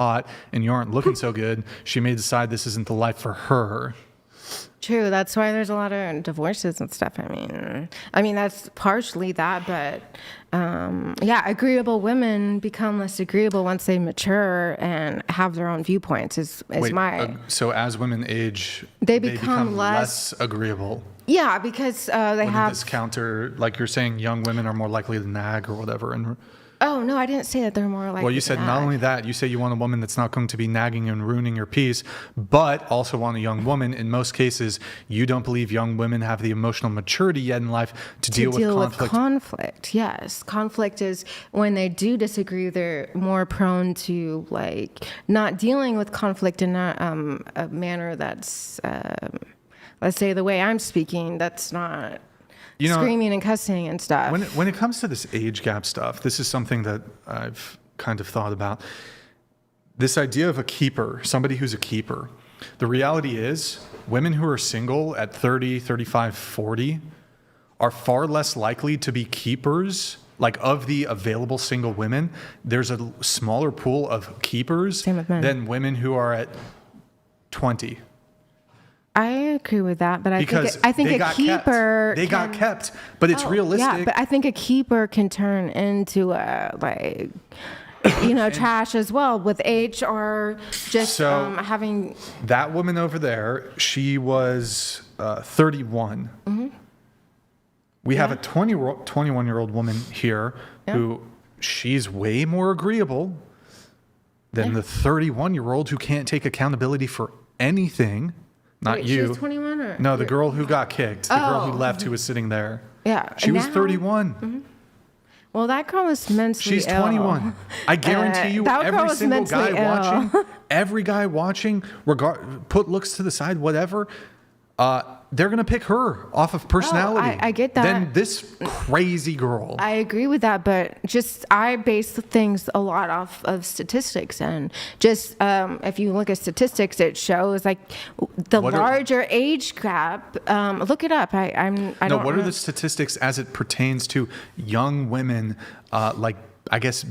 hot and you aren't looking so good, she may decide this isn't the life for her. True. That's why there's a lot of divorces and stuff. I mean that's partially that, but agreeable women become less agreeable once they mature and have their own viewpoints. So as women age, they become less agreeable. Yeah, because they have this counter, like you're saying, young women are more likely to nag or whatever. And oh no, I didn't say that they're more likely. Well, you said not only that, you say you want a woman that's not going to be nagging and ruining your peace, but also want a young woman. In most cases, you don't believe young women have the emotional maturity yet in life to deal with conflict. Yes, conflict is when they do disagree, they're more prone to like not dealing with conflict in a manner that's, let's say, the way I'm speaking. That's not. Screaming and cussing and stuff. When it comes to this age gap stuff, this is something that I've kind of thought about. This idea of a keeper, somebody who's a keeper. The reality is, women who are single at 30, 35, 40 are far less likely to be keepers. Like, of the available single women, there's a smaller pool of keepers than women who are at 20. I agree with that, but I think a keeper got kept, but it's realistic. Yeah, but I think a keeper can turn into trash as well with age or just having. That woman over there, she was 31. Mm-hmm. We have a 21-year-old woman here who she's way more agreeable than the 31-year-old who can't take accountability for anything. Not you. She was 21 or? No, the girl who got kicked. The girl who left who was sitting there. Yeah. She was 31. Mm-hmm. Well, that girl was mentally ill. She's 21. I guarantee you every single guy watching, put looks to the side, whatever, they're going to pick her off of personality. I get that. Than this crazy girl. I agree with that, but I base things a lot off of statistics. And just if you look at statistics, it shows like larger age gap. Look it up. What are the statistics as it pertains to young women,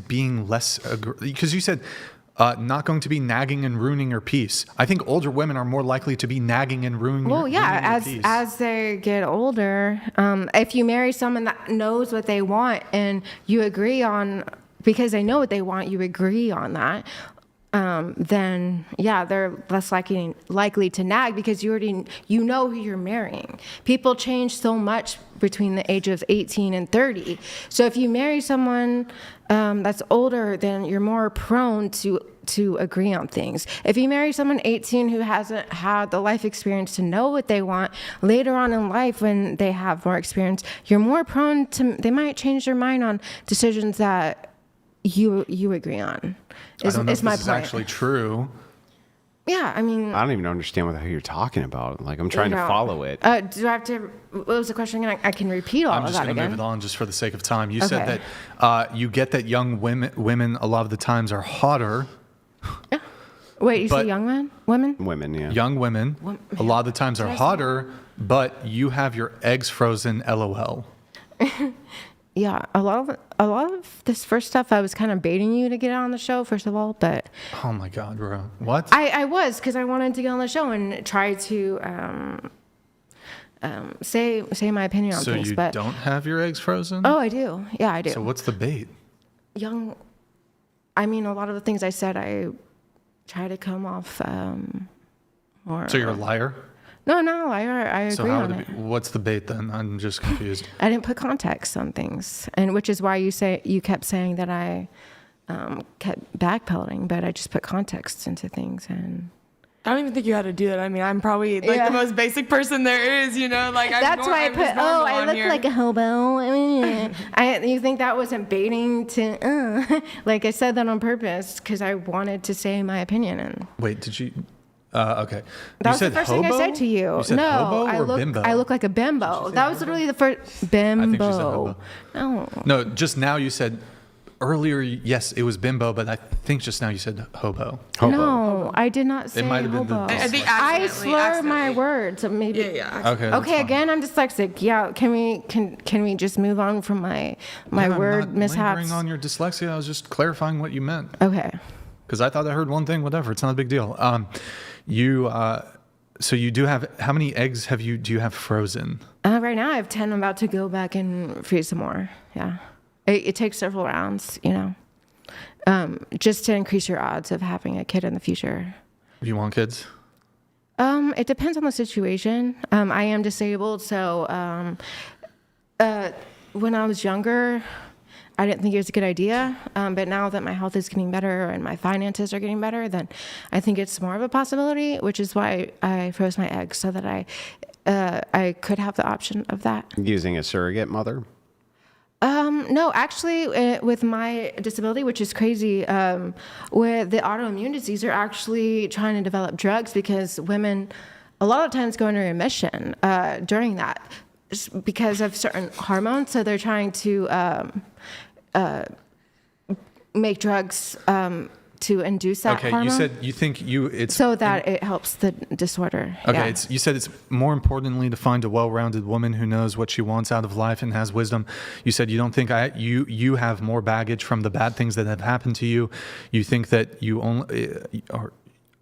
being less, because you said not going to be nagging and ruining your peace. I think older women are more likely to be nagging and ruining your peace. As they get older, if you marry someone that knows what they want and you agree on, because they know what they want, you agree on that, then they're less likely to nag because you know who you're marrying. People change so much between the age of 18 and 30. So if you marry someone that's older, then you're more prone to agree on things. If you marry someone 18 who hasn't had the life experience to know what they want, later on in life when they have more experience, you're more prone to, they might change their mind on decisions that you agree on. I don't know if this is actually true. Yeah, I mean, I don't even understand what the hell you're talking about. Like, I'm trying to follow it. Do I have to? What was the question again? I can repeat all of that again. I'm just going to move it on just for the sake of time. You said that you get that young women a lot of the times are hotter. Yeah. Wait, you say young men? Women? Women, yeah. Young women a lot of the times are hotter, but you have your eggs frozen. LOL. Yeah, a lot of this first stuff, I was kind of baiting you to get on the show, first of all, but... Oh my God, bro. What? I was, because I wanted to get on the show and try to say my opinion on things, but... So you don't have your eggs frozen? Oh, I do. Yeah, I do. So what's the bait? A lot of the things I said, I try to come off more... So you're a liar? No, I agree on it. What's the bait then? I'm just confused. I didn't put context on things, and which is why you kept saying that I kept backpedaling, but I just put context into things. And I don't even think you had to do that. I mean, I'm probably the most basic person there is, Like that's why I put. I look like a hobo. You think that wasn't baiting to? Like I said that on purpose because I wanted to say my opinion. And wait, did you? Okay. That was the first thing I said to you. You said hobo or bimbo? I look like a bimbo. That was literally the first bimbo. I think she said hobo. No. No, just now you said earlier, yes, it was bimbo, but I think just now you said hobo. No, I did not say it might have hobo. been I think I slur my words. Maybe. Yeah. Okay, again, I'm dyslexic. Yeah, can we just move on from my word I'm not mishaps? lingering on your dyslexia. I was just clarifying what you meant. Okay. because I thought I heard one thing. Whatever, it's not a big deal. So you do have, how many eggs do you have frozen? Right now I have 10. I'm about to go back and freeze some more. Yeah. It takes several rounds, just to increase your odds of having a kid in the future. Do you want kids? It depends on the situation. I am disabled, so when I was younger, I didn't think it was a good idea. But now that my health is getting better and my finances are getting better, then I think it's more of a possibility, which is why I froze my eggs so that I could have the option of that. Using a surrogate mother? No, actually, with my disability, which is crazy, with the autoimmune disease, they're actually trying to develop drugs because women a lot of times go into remission during that because of certain hormones. So they're trying to make drugs to induce that hormone. You said you think it's so that it helps the disorder. Okay, Yeah. you said it's more importantly to find a well-rounded woman who knows what she wants out of life and has wisdom. You said you don't think you have more baggage from the bad things that have happened to you. You think that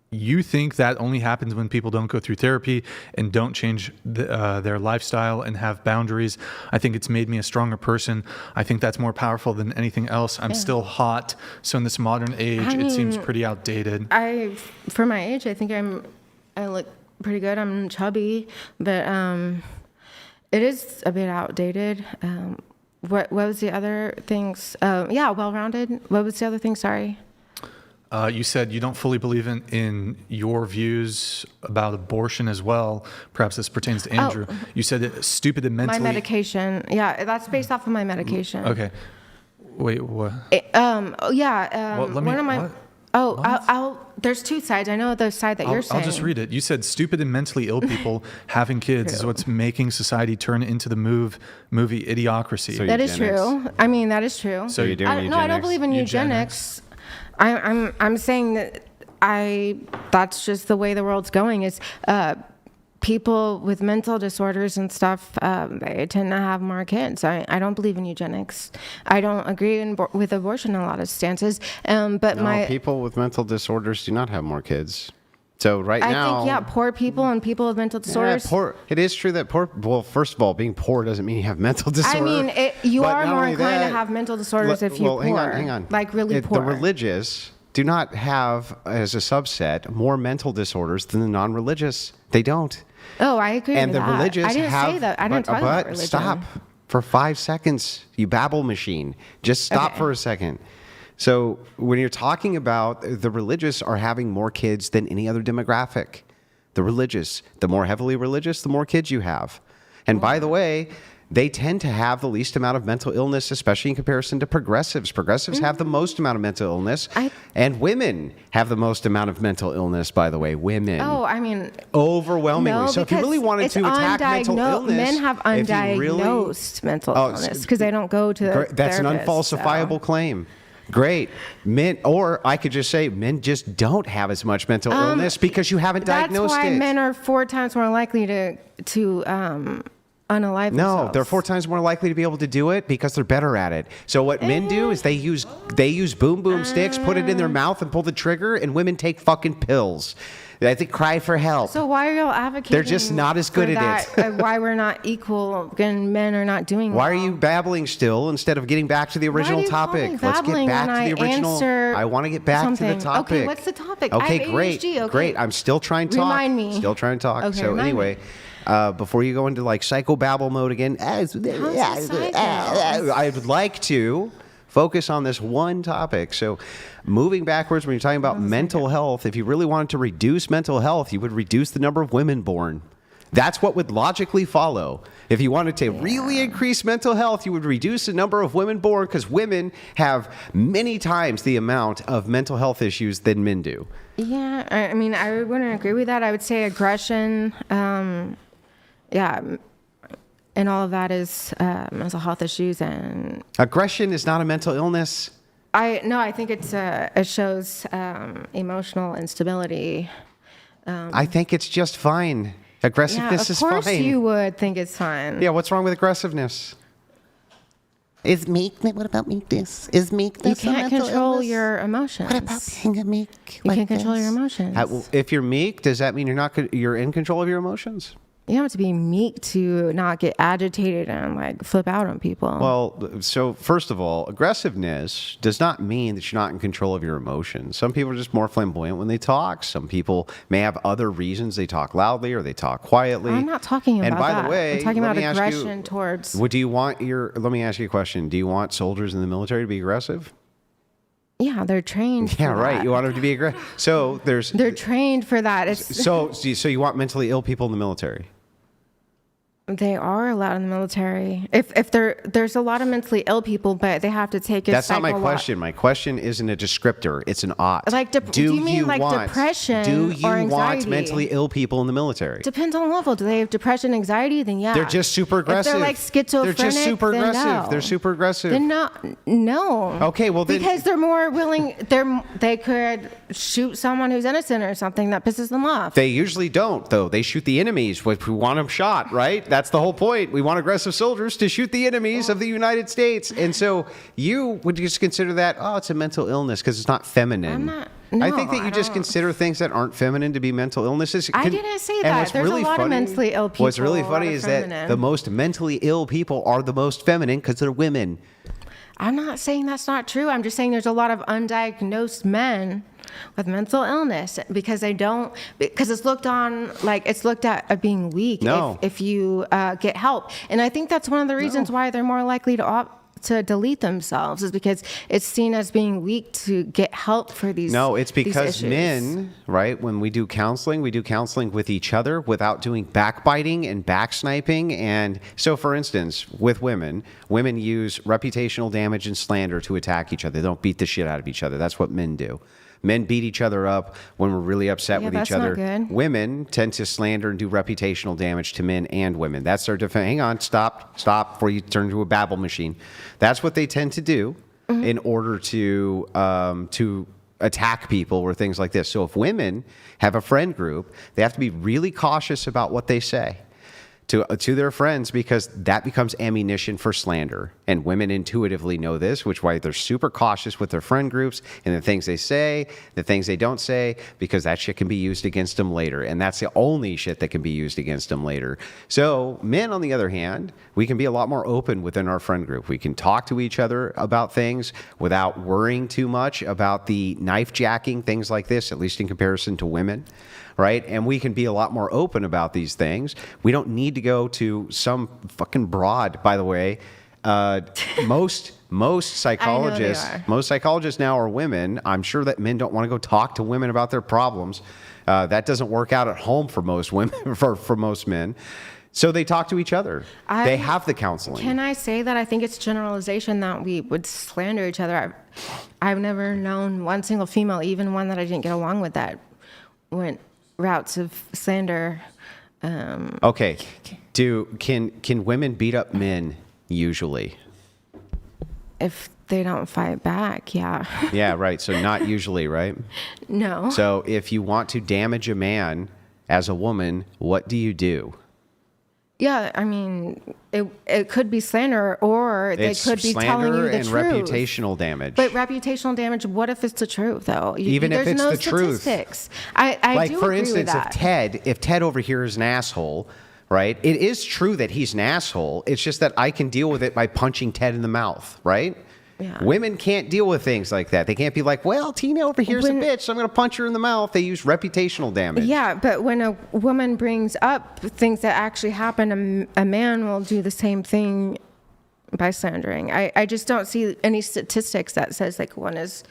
you think that only happens when people don't go through therapy and don't change their lifestyle and have boundaries. I think it's made me a stronger person. I think that's more powerful than anything else. I'm still hot. So in this modern age, it seems pretty outdated. For my age, I think I look pretty good. I'm chubby, but it is a bit outdated. What was the other things? Well-rounded. What was the other thing? Sorry. You said you don't fully believe in your views about abortion as well. Perhaps this pertains to Andrew. You said it's stupid and mentally... My medication. Yeah, that's based off of my medication. Okay. Wait, what? There's two sides. I know the side that you're saying. I'll just read it. You said stupid and mentally ill people having kids is what's making society turn into the movie Idiocracy. So that is true. I mean, that is true. So you're doing eugenics? No, I don't believe in eugenics. I'm saying that that's just the way the world's going. Is people with mental disorders and stuff, they tend to have more kids. I don't believe in eugenics. I don't agree with abortion in a lot of stances. People with mental disorders do not have more kids. So now, I think poor people and people with mental disorders. It is true that poor. Well, first of all, being poor doesn't mean you have mental disorder. I mean, you are more inclined to have mental disorders if you're poor. Hang on. Like really poor. The religious do not have, as a subset, more mental disorders than the non-religious. They don't. Oh, I agree and with the that. religious I didn't say that. I didn't talk about religion. Stop for 5 seconds, you babble machine. Just stop for a second. So when you're talking about the religious are having more kids than any other demographic, the religious, the more heavily religious, the more kids you have. And by the way, they tend to have the least amount of mental illness, especially in comparison to progressives. Progressives have the most amount of mental illness, and women have the most amount of mental illness, by the way. Women. Oh, I mean... Overwhelmingly. No, so if you really wanted to attack mental illness... Men have undiagnosed mental illness because they don't go to the That's an unfalsifiable claim. Great. Men, or I could just say men just don't have as much mental illness because you haven't diagnosed it. That's why men are 4 times more likely to unalive themselves. No, they're 4 times more likely to be able to do it because they're better at it. So what men do is they use boom boom sticks, put it in their mouth and pull the trigger, and women take fucking pills. They cry for help. So why are you advocating? They're just not as good at it. Why we're not equal and men are not doing Why are you babbling still instead of getting back to the original topic? Let's get back to the original. I want to get back to the topic. Okay, what's the topic? Okay, great. Great. I'm still trying to talk. Remind me. Still trying to talk. Okay, so anyway, before you go into like psychobabble mode again, I would like to focus on this one topic. So moving backwards, when you're talking about mental health, if you really wanted to reduce mental health, you would reduce the number of women born. That's what would logically follow. If you wanted to really increase mental health, you would reduce the number of women born because women have many times the amount of mental health issues than men do. Yeah, I mean, I wouldn't agree with that. I would say aggression, and all of that is mental health issues. And aggression is not a mental illness. I think it shows emotional instability. I think it's just fine. Aggressiveness is fine. Of course you would think it's fine. Yeah, what's wrong with aggressiveness? Is meekness? What about meekness? Is You meekness a can't mental control illness? your emotions. What about being a meek? You like can't control this? your emotions. If you're meek, does that mean you're in control of your emotions? You don't have to be meek to not get agitated and like flip out on people. Well, so first of all, aggressiveness does not mean that you're not in control of your emotions. Some people are just more flamboyant when they talk. Some people may have other reasons they talk loudly or they talk quietly. I'm not talking about And by that. the way, I'm talking let about me ask you, aggression towards. Let me ask you a question. Do you want soldiers in the military to be aggressive? Yeah, they're trained. Yeah, for right. that. You want them to be aggressive. So They're trained for that. It's so you want mentally ill people in the military? They are allowed in the military. If there's a lot of mentally ill people, but they have to take a That's not my psycholo- question. My question isn't a descriptor. It's an ought. Like, do you mean like depression Do you or want anxiety? mentally ill people in the military? Depends on level. Do they have depression, anxiety? Then yeah. They're just super aggressive. If they're like schizophrenic, They're just super then aggressive. no. They're super aggressive. Then no. Okay, well then because they're more willing. They could shoot someone who's innocent or something that pisses them off. they usually don't, though. They shoot the enemies. We want them shot, right? That's the whole point. We want aggressive soldiers to shoot the enemies of the United States. And so you would just consider that, oh, it's a mental illness because it's not feminine. I'm not- I no, think that you I just don't. consider things that aren't feminine to be mental illnesses. I didn't say and that. what's There's a lot of mentally ill What's really people, a lot funny of is that feminine. the most mentally ill people are the most feminine because they're women. I'm not saying that's not true. I'm just saying there's a lot of undiagnosed men with mental illness because it's looked at as being weak No. if you get help. And I think that's one of the reasons why they're more likely to delete themselves is because it's seen as being weak to get help for these. No, it's these because issues. men, right, when we do counseling with each other without doing backbiting and backsniping. And so, for instance, with women use reputational damage and slander to attack each other. They don't beat the shit out of each other. That's what men do. Men beat each other up when we're really upset Yeah, with that's each other. not good. Women tend to slander and do reputational damage to men and women. That's their defense. Hang on, stop before you turn into a babble machine. That's what they tend to do in order to attack people or things like this. So if women have a friend group, they have to be really cautious about what they say to their friends because that becomes ammunition for slander. And women intuitively know this, which is why they're super cautious with their friend groups and the things they say, the things they don't say, because that shit can be used against them later. And that's the only shit that can be used against them later. So men, on the other hand, we can be a lot more open within our friend group. We can talk to each other about things without worrying too much about the knife jacking, things like this, at least in comparison to women. Right? And we can be a lot more open about these things. We don't need to go to some fucking broad, by the way. Most psychologists now are women. I'm sure that men don't want to go talk to women about their problems. That doesn't work out at home for most women, for most men. So they talk to each other. They have the counseling. Can I say that I think it's generalization that we would slander each other? I've never known one single female, even one that I didn't get along with, that went routes of slander. Okay. Can women beat up men usually? If they don't fight back, yeah. Yeah, right. So not usually, right? No. So if you want to damage a man as a woman, what do you do? Yeah, I mean, it could be slander, or they It's could be telling you slander the and truth. reputational damage. But reputational damage, what if it's the truth, though? Even if there's it's no the truth. statistics. I like, do for agree with instance, that. if Ted over here is an asshole, right? It is true that he's an asshole. It's just that I can deal with it by punching Ted in the mouth, right? Yeah. Women can't deal with things like that. They can't be like, well, Tina over here's a bitch, so I'm going to punch her in the mouth. They use reputational damage. Yeah, but when a woman brings up things that actually happen, a man will do the same thing by slandering. I just don't see any statistics that says like one is.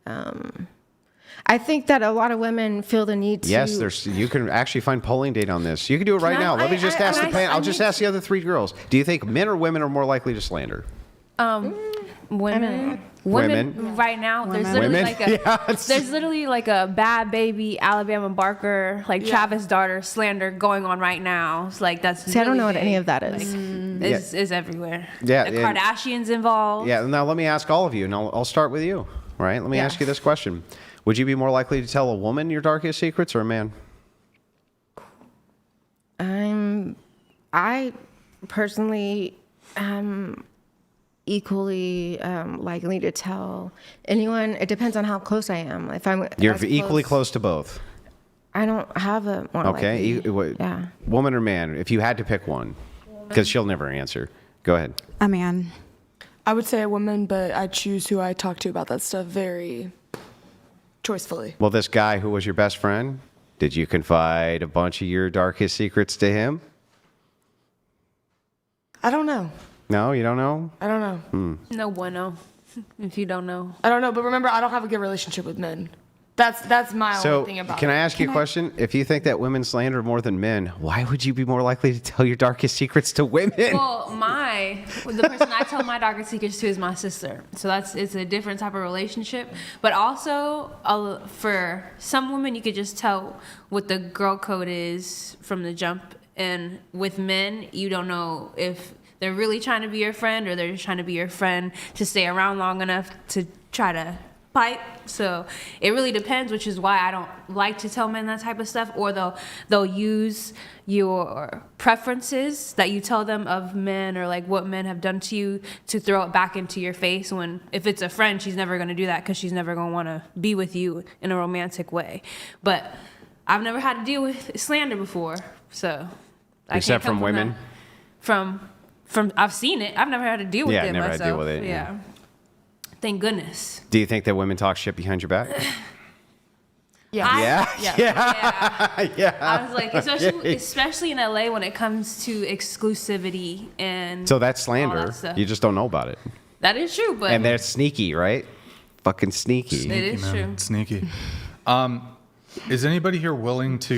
I think that a lot of women feel the need to. Yes, you can actually find polling data on this. You can do it right now. Let me just ask the panel. I'll just ask the other three girls. Do you think men or women are more likely to slander? Women. Women. Right now, there's literally like a bad baby Alabama Barker, like Travis daughter slander going on right now. It's like that's. See, I don't really know what big. any of that is. Is everywhere. Yeah, the and- Kardashians involved. Yeah, now let me ask all of you, and I'll start with you. All right, let me ask you this question. Would you be more likely to tell a woman your darkest secrets or a man? I personally equally likely to tell anyone. It depends on how close I am. If I'm You're as equally close to both. I don't have a more Okay. likely. Yeah. Woman or man, if you had to pick one, because she'll never answer. Go ahead. A man. I would say a woman, but I choose who I talk to about that stuff very choicefully. Well, this guy who was your best friend, did you confide a bunch of your darkest secrets to him? I don't know. No, you don't know? I don't know. No bueno. If you don't know. I don't know. But remember, I don't have a good relationship with men. That's my So, only thing about can it. I ask you a question? If you think that women slander more than men, why would you be more likely to tell your darkest secrets to women? Well, the person I tell my darkest secrets to is my sister. So it's a different type of relationship. But also, for some women, you could just tell what the girl code is from the jump. And with men, you don't know if they're really trying to be your friend or they're just trying to be your friend to stay around long enough to try to pipe. So it really depends, which is why I don't like to tell men that type of stuff. Or they'll use your preferences that you tell them of men or like what men have done to you to throw it back into your face, when if it's a friend, she's never going to do that because she's never going to want to be with you in a romantic way. But I've never had to deal with slander before, so I Except can't come from women? that. From I've seen it. I've never had to deal with it never myself. had to deal with it. Yeah. Thank goodness. Do you think that women talk shit behind your back? Yeah. Yeah. I was like, especially in LA when it comes to exclusivity and So that's all slander. that stuff. You just don't know about it. That is true, but And they're sneaky, right? Fucking sneaky. it is Man, true. sneaky. Is anybody here willing to